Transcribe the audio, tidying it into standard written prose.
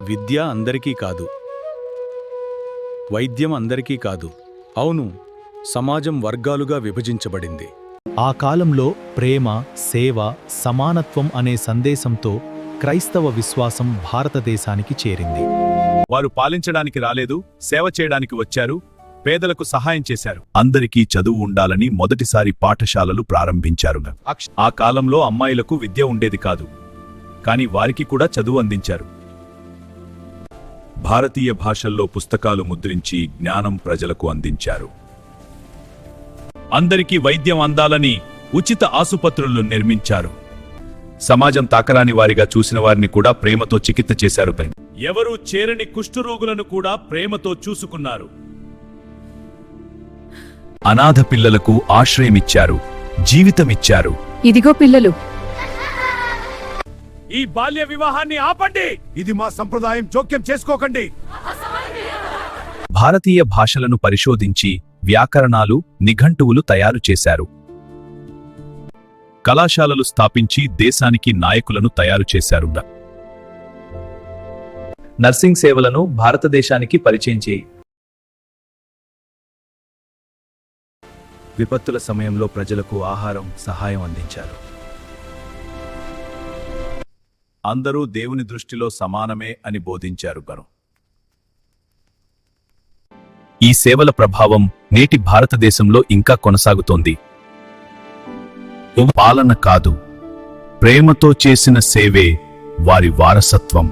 విద్య అందరికీ కాదు, వైద్యం అందరికీ కాదు. అవును, సమాజం వర్గాలుగా విభజించబడింది. ఆ కాలంలో ప్రేమ, సేవ, సమానత్వం అనే సందేశంతో క్రైస్తవ విశ్వాసం భారతదేశానికి చేరింది. వారు పాలించడానికి రాలేదు, సేవ చేయడానికి వచ్చారు, పేదలకు సహాయం చేశారు. అందరికీ చదువు ఉండాలని మొదటిసారి పాఠశాలలు ప్రారంభించారు. ఆ కాలంలో అమ్మాయిలకు విద్య ఉండేది కాదు, కాని వారికి కూడా చదువు అందించారు. భారతీయ భాషల్లో పుస్తకాలు ముద్రించి జ్ఞానం ప్రజలకు అందించారు. అందరికీ వైద్యం అందాలని ఉచిత ఆసుపత్రులను నిర్మించారు. సమాజం తాకరాని వారిగా చూసిన వారిని కూడా ప్రేమతో చికిత్స చేశారు. ఎవరూ చేరని కుష్ఠరోగులను కూడా ప్రేమతో చూసుకున్నారు. అనాథ పిల్లలకు ఆశ్రయమిచ్చారు, జీవితమిచ్చారు. ఇదిగో పిల్లలు, ఈ బాల్య వివాహాన్ని ఆపండి. ఇది మా సంప్రదాయం, జోక్యం చేసుకోకండి. భారతీయ భాషలను పరిశోధించి వ్యాకరణాలు, నిఘంటువులు తయారు చేశారు. కళాశాలలు స్థాపించి దేశానికి నాయకులను తయారు చేశారు. నర్సింగ్ సేవలను భారతదేశానికి పరిచయం చేయి. విపత్తుల సమయంలో ప్రజలకు ఆహారం, సహాయం అందించారు. అందరూ దేవుని దృష్టిలో సమానమే అని బోధించారు. ఈ సేవల ప్రభావం నేటి భారతదేశంలో ఇంకా కొనసాగుతోంది. పాలన కాదు, ప్రేమతో చేసిన సేవే వారి వారసత్వం.